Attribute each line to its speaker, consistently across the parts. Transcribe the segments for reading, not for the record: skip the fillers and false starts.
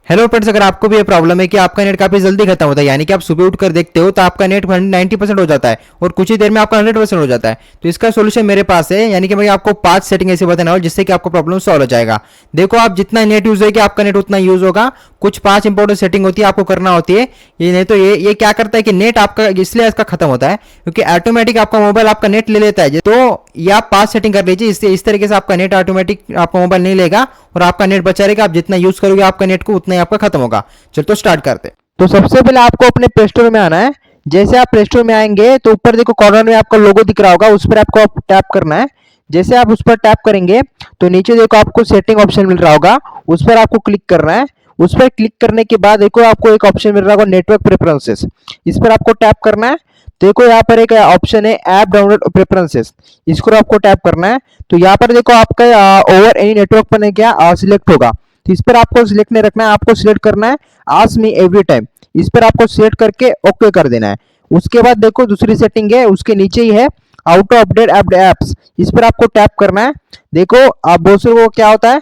Speaker 1: Hello friends, अगर आपको भी ये प्रॉब्लम है कि आपका नेट काफी जल्दी खत्म होता है, यानी कि आप सुबह उठकर देखते हो तो आपका नेट 90% हो जाता है और कुछ ही देर में आपका 100% हो जाता है। तो इसका सोल्यूशन मेरे पास है, यानी कि मैं आपको 5 सेटिंग ऐसे बताने वाला हूं जिससे कि आपको प्रॉब्लम सॉल्व हो जाएगा। देखो, आप जितना नेट यूज होगा आपका नेट उतना यूज होगा। कुछ 5 इंपॉर्टेंट सेटिंग होती है, आपको करना होती है। ये नहीं तो ये क्या करता है कि नेट आपका इसलिए इसका खत्म होता है क्योंकि ऑटोमेटिक आपका मोबाइल आपका नेट ले लेता है। तो ये आप 5 सेटिंग कर लीजिए, इससे इस तरीके से आपका नेट ऑटोमेटिक आपका मोबाइल नहीं लेगा और आपका नेट बचा रहेगा। आप जितना यूज करोगे आपका नेट को उतना ही आपका खत्म होगा। चलो तो स्टार्ट करते हैं।
Speaker 2: तो सबसे पहले आपको अपने प्ले स्टोर में आना है। जैसे आप प्ले स्टोर में आएंगे तो ऊपर देखो कॉर्नर में आपका लोगो दिख रहा होगा, उस पर आपको टैप करना है। जैसे आप उस पर टैप करेंगे तो नीचे देखो आपको सेटिंग ऑप्शन मिल रहा होगा, उस पर आपको क्लिक करना है। उस पर क्लिक करने के बाद देखो आपको एक ऑप्शन मिल रहा होगा नेटवर्क प्रेफरेंसेस, इस पर आपको टैप करना है। देखो यहाँ पर एक ऑप्शन है ऐप डाउनलोड प्रेफरेंसेस, इसको आपको टैप करना है। तो यहाँ पर देखो आपका ओवर एनी नेटवर्क पर क्या सिलेक्ट होगा, तो इस पर आपको सिलेक्ट नहीं रखना है, आपको सिलेक्ट करना है आस्क मी एवरी टाइम, इस पर आपको सिलेक्ट करके ओके कर देना है। उसके बाद देखो दूसरी सेटिंग है, उसके नीचे ही है ऑटो अपडेट एप्स, इस पर आपको टैप करना है। देखो आप बहुत से को क्या होता है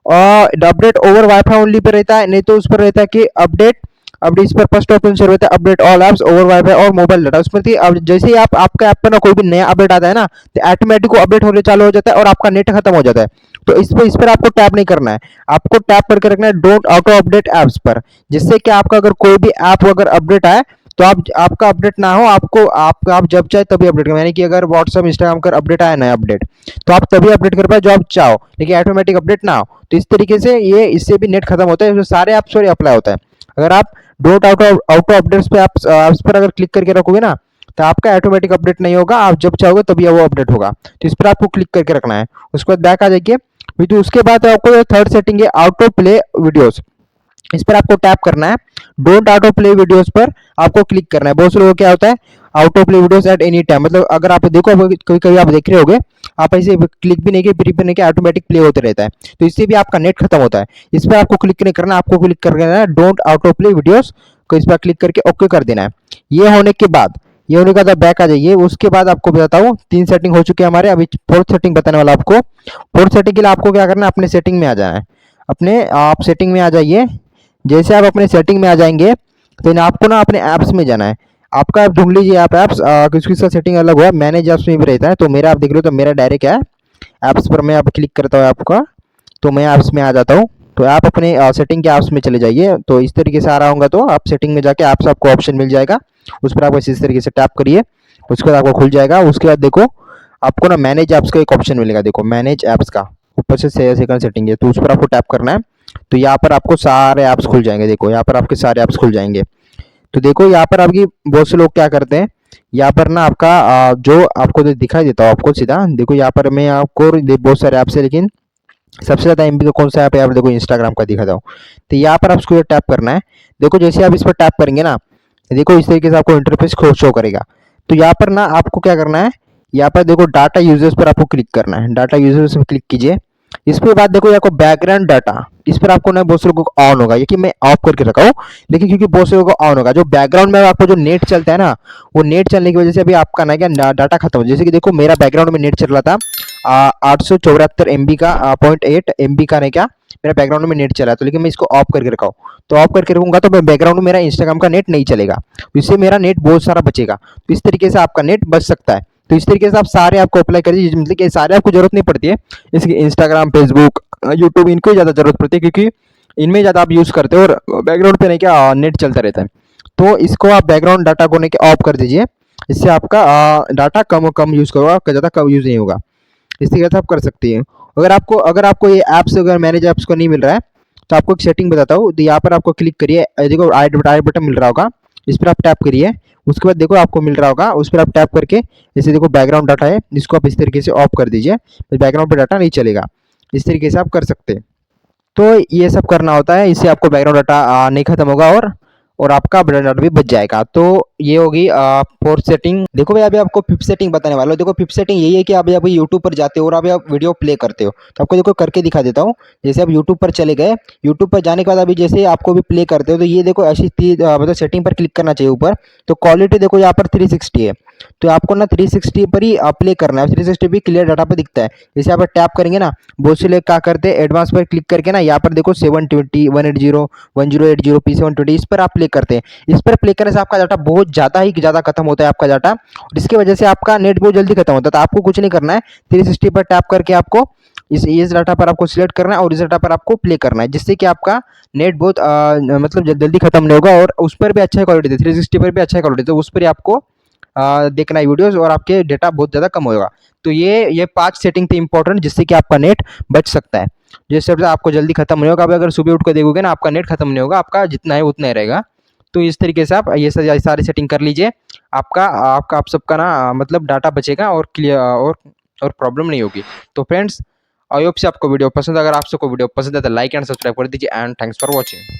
Speaker 2: update over wifi only pay रहता है, नहीं तो उस पर रहता है कि अपडेट अपडेट, इस पर फर्स्ट ऑप्शन से रहता है update all apps over wifi और मोबाइल डाटा। उसमें अब जैसे ही आप आपका ऐप पर ना कोई भी नया अपडेट आता है ना, तो ऑटोमेटिक अपडेट होने चालू हो जाता है और आपका नेट खत्म हो जाता है। तो इस पर आपको टैप नहीं करना है, आपको टैप करके रखना है डोंट ऑटो अपडेट एप्स पर, जिससे कि आपका अगर कोई भी ऐप अगर अपडेट आए तो आप आपका अपडेट ना हो, आपको आप जब चाहे तभी अपडेट करें। यानी कि अगर व्हाट्सएप इंस्टाग्राम का अपडेट आया नया अपडेट तो आप तभी अपडेट कर पाए जो आप चाहो, लेकिन ऑटोमेटिक अपडेट ना हो। तो इस तरीके से ये इससे भी नेट खत्म होता है, सारे ऐप्स पर अप्लाई होता है। अगर आप डोंट ऑटो अपडेट्स पे आप ऐप्स पर अगर क्लिक करके रखोगे ना तो आपका ऑटोमेटिक अपडेट नहीं होगा, आप जब चाहोगे तभी वो अपडेट होगा। तो इस पर आपको क्लिक करके रखना है। उसके बाद बैक आ जाइए। तो उसके बाद आपको थर्ड सेटिंग है ऑटो प्ले वीडियोस, इस पर आपको टैप करना है। डोंट ऑटो प्ले वीडियोस पर आपको क्लिक करना है। बहुत से लोगों को क्या होता है auto play videos at any time, मतलब अगर आप देखो कभी कभी आप देख रहे होगे आप ऐसे क्लिक भी नहीं किए प्री भी नहीं किए ऑटोमेटिक प्ले होते रहता है, तो इससे भी आपका नेट खत्म होता है। इस पर आपको क्लिक नहीं करना, आपको क्लिक कर देना है डोंट ऑटो प्ले वीडियोस को, इस पर क्लिक करके ओके कर देना है। ये होने के बाद बैक आ जाइए। उसके बाद आपको बताता हूँ 3 सेटिंग हो चुके हैं हमारे, अभी 4th सेटिंग बताने वाला आपको। 4th सेटिंग के लिए आपको क्या करना है, अपने सेटिंग में आ जाना है। अपने आप सेटिंग में आ जाइए। जैसे आप अपने सेटिंग में आ जाएंगे तो आपको ना अपने ऐप्स में जाना है। आपका आप ढूंढ लीजिए आप ऐप्स, किसी का सेटिंग अलग हुआ, मैनेज ऐप्स में भी रहता है। तो मेरा आप देख रहे हो तो मेरा डायरेक्ट है ऐप्स पर, मैं अब क्लिक करता हूँ आपका, तो मैं ऐप्स में आ जाता हूँ। तो आप अपने सेटिंग के ऐप्स में चले जाइए। तो इस तरीके से आ रहा होगा, तो आप सेटिंग में जाके ऐप्स आपको ऑप्शन मिल जाएगा, उस पर आप इस तरीके से टैप करिए, उसके बाद आपको खुल जाएगा। उसके बाद देखो आपको ना मैनेज ऐप्स का एक ऑप्शन मिलेगा, देखो मैनेज ऐप्स का ऊपर से सेकंड सेटिंग है, तो उस पर आपको टैप करना है। तो यहाँ पर आपको सारे ऐप्स खुल जाएंगे, देखो यहाँ पर आपके सारे ऐप्स खुल जाएंगे। तो देखो यहाँ पर आपकी बहुत से लोग क्या करते हैं, यहाँ पर ना आपका जो आपको दिखाई देता है आपको सीधा, देखो यहाँ पर मैं आपको बहुत सारे ऐप्स है, लेकिन सबसे ज्यादा एमबी का कौन सा ऐप है, यहाँ पर देखो इंस्टाग्राम का दिखाता हूँ। तो यहाँ पर आपको टैप करना है। देखो जैसे आप इस पर टैप करेंगे ना, देखो इस तरीके से आपको इंटरफेस शो करेगा। तो यहाँ पर ना आपको क्या करना है, यहाँ पर देखो डाटा यूजर्स पर आपको क्लिक करना है, डाटा यूजर्स पर क्लिक कीजिए। इसके बाद देखो यहाँ को बैकग्राउंड डाटा, इस पर आपको ना बहुत से लोगों को ऑन होगा, ये कि मैं ऑफ करके रखा हूँ, लेकिन क्योंकि बहुत से लोगों को ऑन होगा, जो बैकग्राउंड में आपको जो नेट चलता है ना, वो नेट चलने की वजह से अभी आपका ना क्या डाटा खत्म हो। जैसे कि देखो मेरा बैकग्राउंड में नेट चल रहा था 874 MB का 0.8 MB का नहीं क्या मेरा बैकग्राउंड में नेट चला, तो लेकिन मैं इसको ऑफ करके रखा हूँ। तो ऑफ करके रखूंगा तो मैं बैकग्राउंड में मेरा इंस्टाग्राम का नेट नहीं चलेगा, तो इससे मेरा नेट बहुत सारा बचेगा। तो इस तरीके से आपका नेट बच सकता है। तो इस तरीके से आप सारे आपको अप्लाई कर दीजिए, मतलब कि सारे आपको जरूरत नहीं पड़ती है इसकी, इंस्टाग्राम फेसबुक यूट्यूब इनको ज़्यादा जरूरत पड़ती है क्योंकि इनमें ज़्यादा आप यूज़ करते हो और बैकग्राउंड पे नहीं क्या नेट चलता रहता है। तो इसको आप बैकग्राउंड डाटा को नहीं क्या ऑफ कर दीजिए, इससे आपका डाटा कम कम यूज़ करोगा, ज़्यादा कम यूज़ नहीं होगा। इस तरीके से आप कर सकती हैं। अगर आपको ये ऐप्स अगर मैनेज ऐप्स को नहीं मिल रहा है तो आपको एक सेटिंग बताता हूँ। तो यहाँ पर आपको क्लिक करिए, देखो आई बटन मिल रहा होगा, इस पर आप टैप करिए। उसके बाद देखो आपको मिल रहा होगा, उस पर आप टैप करके जैसे देखो बैकग्राउंड डाटा है, जिसको आप इस तरीके से ऑफ कर दीजिए, तो बैकग्राउंड पर डाटा नहीं चलेगा। इस तरीके से आप कर सकते हैं। तो ये सब करना होता है, इससे आपको बैकग्राउंड डाटा नहीं खत्म होगा और आपका डाटा भी बच जाएगा। तो ये होगी 4th सेटिंग। देखो भाई अभी आपको 5th सेटिंग बताने वाला हूँ। देखो 5th सेटिंग यही है कि आप जब यूट्यूब पर जाते हो और आप वीडियो प्ले करते हो, तो आपको देखो करके दिखा देता हूँ। जैसे आप यूट्यूब पर चले गए, यूट्यूब पर जाने के बाद अभी जैसे आपको भी प्ले करते हो, तो ये देखो ऐसी मतलब सेटिंग पर क्लिक करना चाहिए ऊपर। तो क्वालिटी देखो यहाँ पर 360 है, तो आपको ना 360 पर ही प्ले करना है, 360 भी क्लियर डाटा पे दिखता है। जैसे यहाँ पर टैप करेंगे ना, बहुत से लोग क्या करते हैं एडवांस पर क्लिक करके ना यहाँ पर देखो 720 180 1080 P720 इस पर आप प्ले करते हैं। इस पर प्ले करने से आपका डाटा बहुत ज़्यादा ही ज़्यादा खत्म होता है आपका डाटा, और इसकी वजह से आपका नेट बहुत जल्दी खत्म होता है। तो आपको कुछ नहीं करना है, 360 पर टैप करके आपको इस डाटा पर आपको सिलेक्ट करना है और इस डाटा पर आपको प्ले करना है, जिससे कि आपका नेट बहुत मतलब जल्दी खत्म नहीं होगा, और उस पर भी अच्छा क्वालिटी है, 360 पर भी अच्छा क्वालिटी, तो उस पर ही आपको देखना है वीडियोस, और आपके डेटा बहुत ज़्यादा कम होगा। तो ये 5 सेटिंग थी इंपॉर्टेंट, जिससे कि आपका नेट बच सकता है। जैसे आपको जल्दी खत्म नहीं होगा। अब अगर सुबह उठ कर देखोगे ना, आपका नेट खत्म नहीं होगा, आपका जितना है उतना ही रहेगा। तो इस तरीके से आप ये सारी सेटिंग कर लीजिए, आपका आपका आप सबका ना मतलब डाटा बचेगा और क्लियर और प्रॉब्लम नहीं होगी। तो फ्रेंड्स, आई होप से आपको वीडियो पसंद, अगर आप सबको वीडियो पसंद है तो लाइक एंड सब्सक्राइब कर दीजिए, एंड थैंक्स फॉर वॉचिंग।